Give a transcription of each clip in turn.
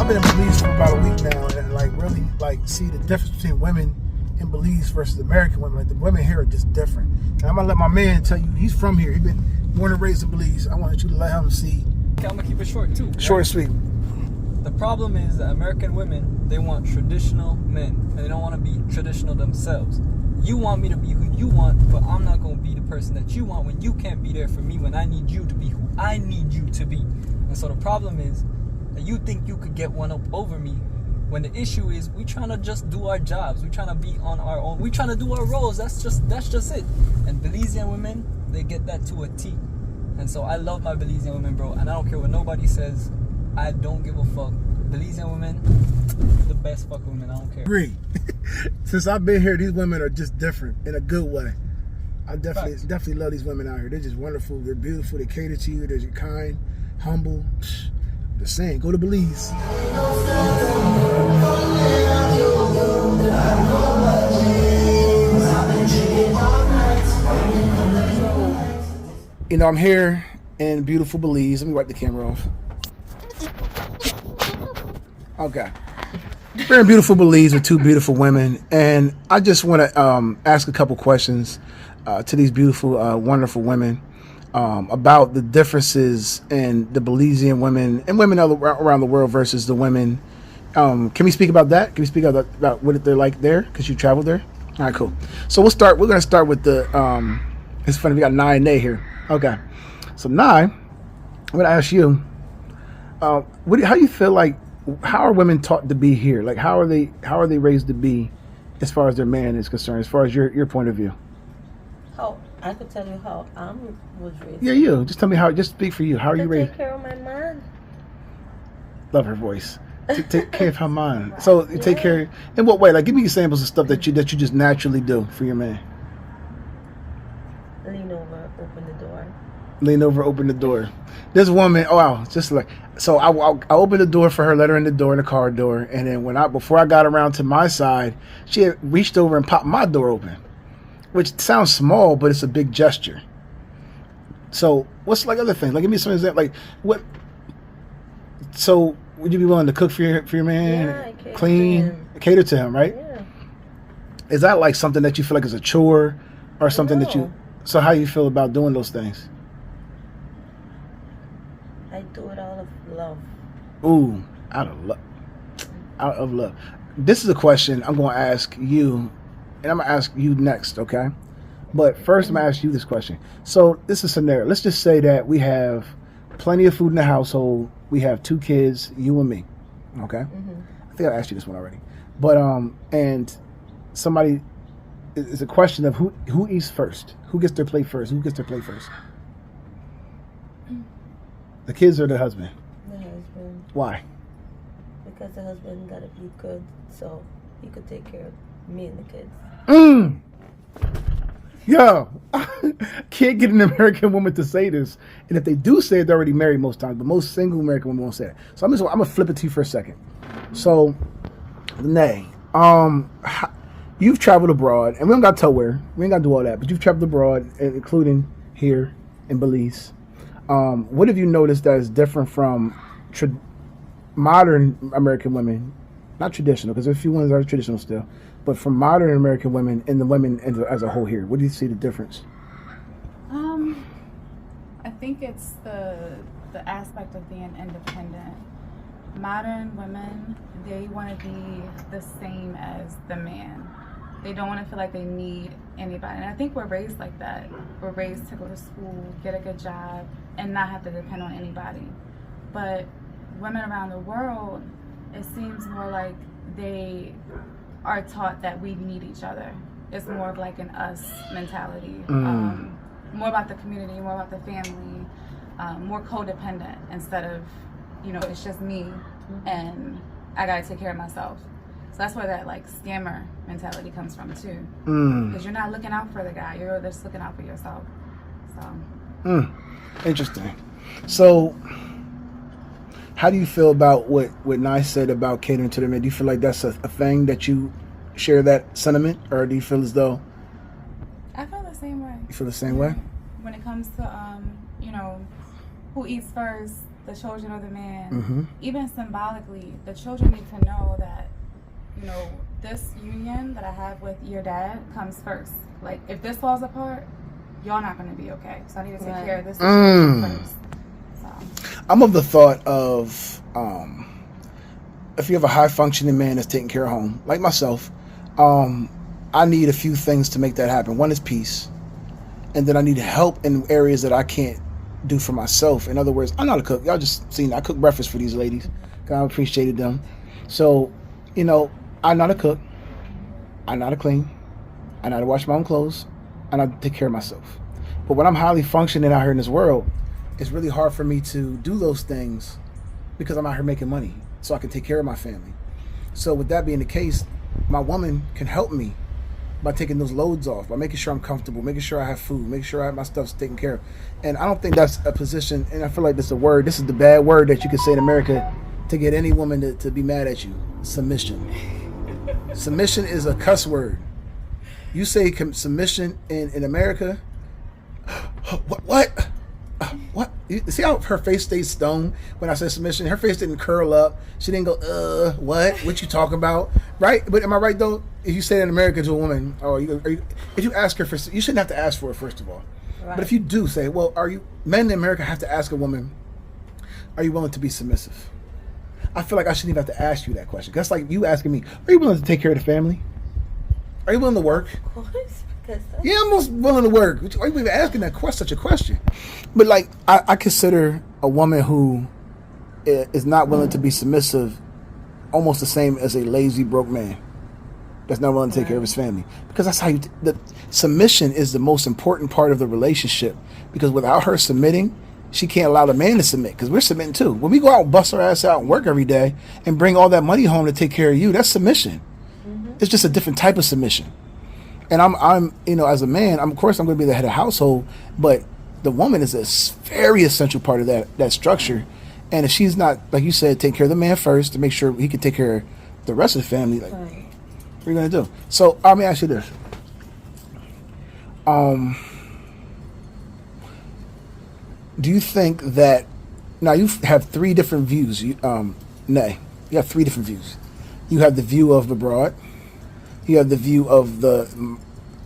I've been in Belize for about a week now, and like really like see the difference between women in Belize versus American women. Like the women here are just different. And I'm gonna let my man tell you, he's from here. He's been born and raised in Belize. I wanted you to let him see. Okay, I'm gonna keep it short too. Right? Short and sweet. The problem is that American women, they want traditional men, and they don't want to be traditional themselves. You want me to be who you want, but I'm not gonna be the person that you want when you can't be there for me when I need you to be who I need you to be. And so the problem is that you think you could get one up over me, when the issue is we trying to just do our jobs. We trying to be on our own. We trying to do our roles. That's just it. And Belizean women, they get that to a T. And so I love my Belizean women, bro. And I don't care what nobody says. I don't give a fuck. Belizean women, the best fucking women. I don't care. Agree. Since I've been here, these women are just different in a good way. I definitely love these women out here. They're just wonderful. They're beautiful. They cater to you. They're kind, humble. Just saying, go to Belize. You know, I'm here in beautiful Belize. Let me wipe the camera off. Okay. We're in beautiful Belize with two beautiful women, and I just want to ask a couple questions to these beautiful, wonderful women about the differences in the Belizean women and women around the world versus the women. Can we speak about that? Can we speak about what they're like there? Because you traveled there. All right, cool. So we're going to start with the. It's funny, we got Nye and Nay here. Okay, so Nye, I'm going to ask you. How do you feel like? How are women taught to be here? Like, how are they raised to be, as far as their man is concerned? As far as your point of view. How I could tell you how I was raised. Yeah, you. Just tell me how. Just speak for you. How are you raised? Take care of my man. Love her voice. Take care of her man. So you take care. In what way? Like, give me examples of stuff that you just naturally do for your man. Lean over, open the door. Lean over, open the door. This woman, oh wow, just like so. I opened the door for her, let her in the door, in the car door, and then before I got around to my side, she had reached over and popped my door open, which sounds small, but it's a big gesture. So what's like other things? Like give me some examples. Like what? So would you be willing to cook for your man? Yeah, clean, cater to him, right? Yeah. Is that like something that you feel like is a chore, or something that you? No. So how you feel about doing those things? I do it out of love. Ooh, out of love. Out of love. This is a question I'm going to ask you, and I'm going to ask you next, okay? But first, I'm going to ask you this question. So this is a scenario. Let's just say that we have plenty of food in the household. We have 2 kids, you and me, okay? Mm-hmm. I think I asked you this one already. But and somebody, it's a question of who eats first. Who gets their plate first? Who gets their plate first? The kids or the husband? The husband. Why? Because the husband gotta be good, so he could take care of me and the kids. Yo, can't get an American woman to say this, and if they do say it, they're already married most times. But most single American women won't say it. So I'm gonna flip it to you for a second. So, Nay, you've traveled abroad, and we don't got to tell where. We ain't got to do all that, but you've traveled abroad, including here in Belize. What have you noticed that is different from modern American women? Not traditional, because there's a few ones that are traditional still, but from modern American women and the women as a whole here. What do you see the difference? I think it's the aspect of being independent. Modern women, they want to be the same as the man. They don't want to feel like they need anybody. And I think we're raised like that. We're raised to go to school, get a good job, and not have to depend on anybody. But women around the world, it seems more like they are taught that we need each other. It's more of like an us mentality. More about the community, more about the family, more codependent instead of, it's just me and I gotta take care of myself. So that's where that like scammer mentality comes from too. Because you're not looking out for the guy, you're just looking out for yourself. So. Interesting. So, how do you feel about what Nye said about catering to the men? Do you feel like that's a thing that you share that sentiment, or do you feel as though? I feel the same way. You feel the same way? When it comes to who eats first, the children of the man. Mm-hmm. Even symbolically, the children need to know that, you know, this union that I have with your dad comes first. Like, if this falls apart, y'all not going to be okay. So I need to take care of this first. So. I'm of the thought of if you have a high functioning man that's taking care of home, like myself, I need a few things to make that happen. One is peace, and then I need help in areas that I can't do for myself. In other words, I'm not a cook. Y'all just seen I cook breakfast for these ladies. I appreciated them. So, you know, I'm not a cook. I know how to clean. I know how to wash my own clothes. I know how to take care of myself. But when I'm highly functioning out here in this world, it's really hard for me to do those things because I'm out here making money so I can take care of my family. So with that being the case, my woman can help me by taking those loads off, by making sure I'm comfortable, making sure I have food, making sure I have my stuff taken care of. And I don't think that's a position, and I feel like this is a word, this is the bad word that you can say in America to get any woman to be mad at you. Submission. Submission is a cuss word. You say submission in America, what? What? You see how her face stayed stone when I said submission? Her face didn't curl up. She didn't go, what? What you talking about? Right? But am I right, though? If you say that in America to a woman, if you ask her for, you shouldn't have to ask for it, first of all. Right. But if you do say, well, men in America have to ask a woman, are you willing to be submissive? I feel like I shouldn't even have to ask you that question. That's like you asking me, are you willing to take care of the family? Are you willing to work? Of course. Yeah, I'm most willing to work. Why are you even asking such a question? But like, I consider a woman who is not willing to be submissive almost the same as a lazy, broke man that's not willing to take care of his family. Because that's how the submission is the most important part of the relationship. Because without her submitting, she can't allow the man to submit. Because we're submitting too. When we go out and bust our ass out and work every day and bring all that money home to take care of you, that's submission. Mm-hmm. It's just a different type of submission. And I'm, as a man, of course I'm going to be the head of household, but the woman is a very essential part of that structure. And if she's not, like you said, take care of the man first to make sure he can take care of the rest of the family, like, what are you going to do? So let me ask you this. Do you think that, now you have three different views, you have three different views. You have the view of the broad. You have the view of the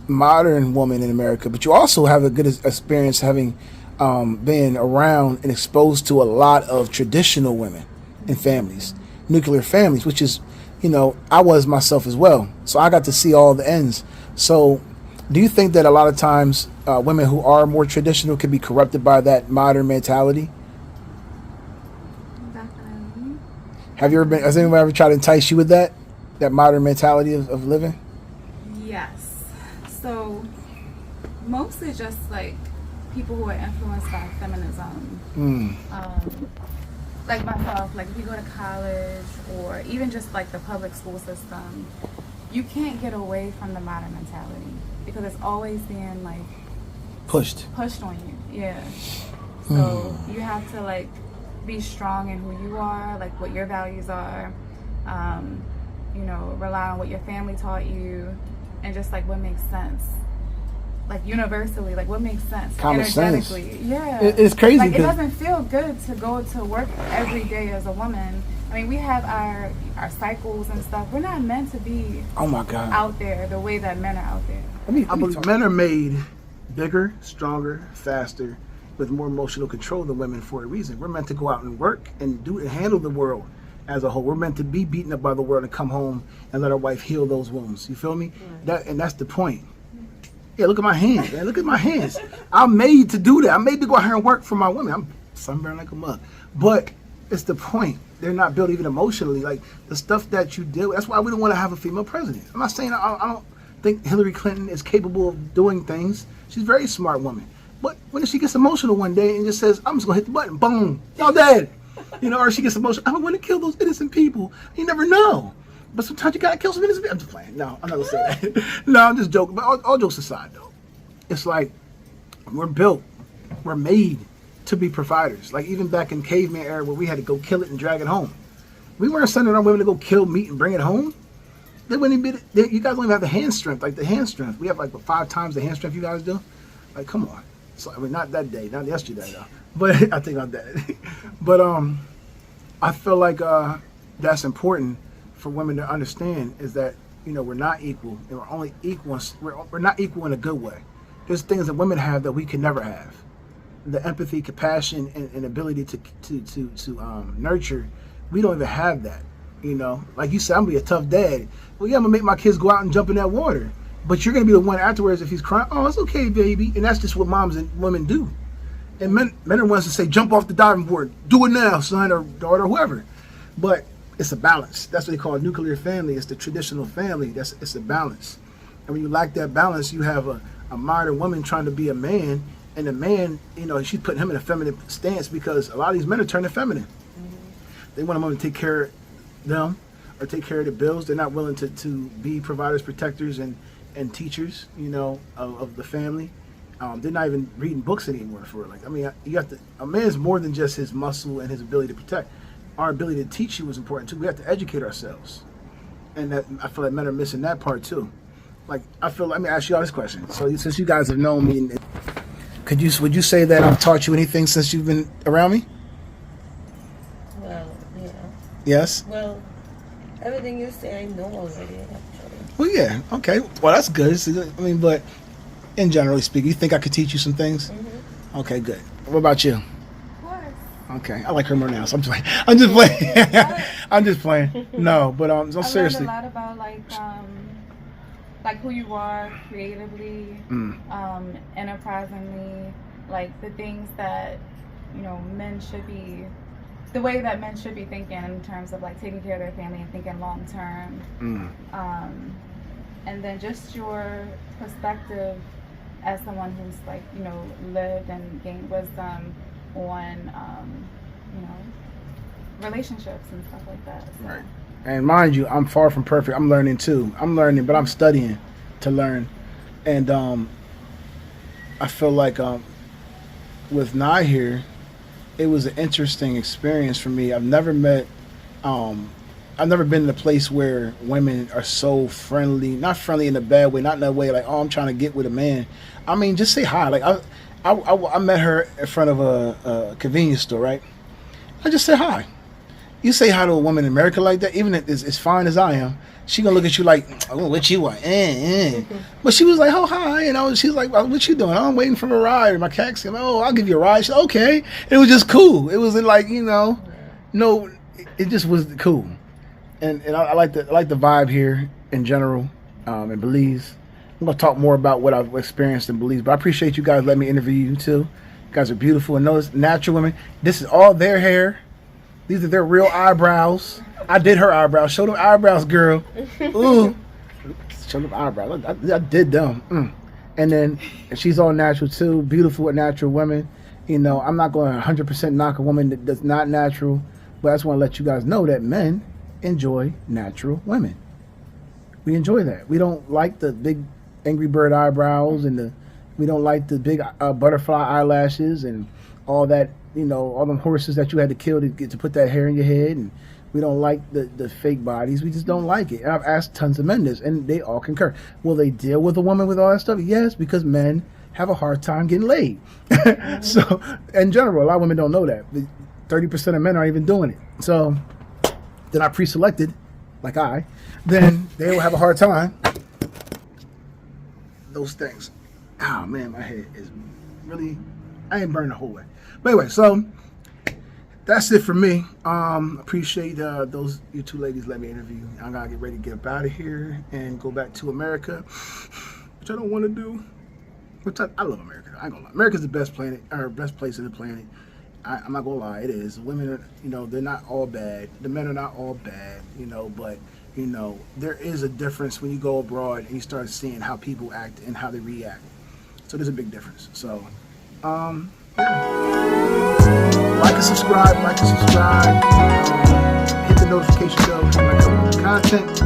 modern woman in America, but you also have a good experience having been around and exposed to a lot of traditional women and families, nuclear families, which is, I was myself as well. So I got to see all the ends. So do you think that a lot of times women who are more traditional can be corrupted by that modern mentality? Definitely. Has anyone ever tried to entice you with that modern mentality of living? Yes. So mostly just like people who are influenced by feminism. Like myself, like if you go to college or even just like the public school system, you can't get away from the modern mentality because it's always being like pushed on you. Yeah. So you have to like be strong in who you are, like what your values are. Rely on what your family taught you and just like what makes sense. Like universally, like what makes sense common energetically. Sense. Yeah. It's crazy. Like it doesn't feel good to go to work every day as a woman. I mean, we have our cycles and stuff. We're not meant to be out there the way that men are out there. I believe men are made bigger, stronger, faster, with more emotional control than women for a reason. We're meant to go out and work and handle the world as a whole. We're meant to be beaten up by the world and come home and let our wife heal those wounds. You feel me? Right. That's the point. Yeah, look at my hands, man. Look at my hands. I'm made to do that. I'm made to go out here and work for my women. I'm sunburned like a mug. But it's the point. They're not built even emotionally. Like the stuff that you do. That's why we don't want to have a female president. I'm not saying I don't think Hillary Clinton is capable of doing things. She's a very smart woman. But when she gets emotional one day and just says, I'm just going to hit the button, boom, y'all dead. Or she gets emotional. I don't want to kill those innocent people. You never know. But sometimes you got to kill some innocent people. I'm just playing. No, I'm not going to say that. No, I'm just joking. But all jokes aside, though, it's like we're made to be providers. Like even back in caveman era where we had to go kill it and drag it home. We weren't sending our women to go kill meat and bring it home. They wouldn't even you guys don't even have the hand strength. Like the hand strength. We have like 5 times the hand strength you guys do. Like, come on. So I mean, not that day, not yesterday though. But I think I'm dead. But I feel like that's important for women to understand is that we're not equal, and we're only equal. We're not equal in a good way. There's things that women have that we can never have. The empathy, compassion, and ability to nurture. We don't even have that. Like you said, I'm gonna be a tough dad. Well, yeah, I'm gonna make my kids go out and jump in that water. But you're gonna be the one afterwards if he's crying. Oh, it's okay, baby. And that's just what moms and women do. And men are ones to say, jump off the diving board. Do it now, son or daughter, or whoever. But it's a balance. That's what they call a nuclear family. It's the traditional family. It's a balance. And when you lack that balance, you have a modern woman trying to be a man. And the man, she's putting him in a feminine stance because a lot of these men are turning feminine. They want a woman to take care of them or take care of the bills. They're not willing to be providers, protectors, and teachers, of the family. They're not even reading books anymore for it. Like, I mean, a man's more than just his muscle and his ability to protect. Our ability to teach you was important too. We have to educate ourselves. And that, I feel like men are missing that part too. Like, let me ask you all this question. So since you guys have known me, would you say that I've taught you anything since you've been around me? Well, yeah. Yes? Well, everything you say I know already, actually. Well, yeah. Okay. Well, that's good. I mean, but in generally speaking, you think I could teach you some things? Mm-hmm. Okay, good. What about you? Of course. Okay, I like her more now, so I'm just playing. I'm just playing. I'm just playing. No, but no, seriously. I learned a lot about like who you are creatively, enterprisingly, like the things that men should be, the way that men should be thinking in terms of like taking care of their family and thinking long term, and then just your perspective as someone who's like lived and gained wisdom on relationships and stuff like that. So. Right. And mind you, I'm far from perfect. I'm learning too. I'm learning, but I'm studying to learn. And I feel like with Nye here, it was an interesting experience for me. I've never been in a place where women are so friendly, not friendly in a bad way, not in a way like, oh, I'm trying to get with a man. I mean, just say hi. Like I met her in front of a convenience store, right? I just said hi. You say hi to a woman in America like that, even if it's as fine as I am, she gonna look at you like, oh, what you want? But she was like, oh, hi. She's like, well, what you doing? Oh, I'm waiting for a ride. My taxi. Oh, I'll give you a ride. She said, okay. It was just cool. It wasn't like, no, it just was cool. And I like the vibe here in general in Belize. I'm gonna talk more about what I've experienced in Belize, but I appreciate you guys letting me interview you too. You guys are beautiful, and those natural women. This is all their hair. These are their real eyebrows. I did her eyebrows. Show them eyebrows, girl. Ooh, show them eyebrows. I did them. And then she's all natural too. Beautiful natural women. I'm not going to 100% knock a woman that's not natural, but I just want to let you guys know that men enjoy natural women. We enjoy that. We don't like the big Angry Bird eyebrows and we don't like the big butterfly eyelashes and all that, all them horses that you had to kill to get to put that hair in your head. And we don't like the fake bodies. We just don't like it. And I've asked tons of men this, and they all concur. Will they deal with a woman with all that stuff? Yes, because men have a hard time getting laid. So, in general, a lot of women don't know that. 30% of men aren't even doing it. So, they're not pre-selected, like then they will have a hard time. Those things. Oh, man, my head is really, I ain't burned the whole way. But anyway, so that's it for me. Appreciate you two ladies let me interview. I gotta get ready to get up out of here and go back to America, which I don't want to do. Which I love America. I ain't gonna lie. America's the best planet, or best place on the planet. I'm not gonna lie, it is. Women are, they're not all bad. The men are not all bad, but there is a difference when you go abroad and you start seeing how people act and how they react. So there's a big difference. So, like and subscribe, hit the notification bell for my content.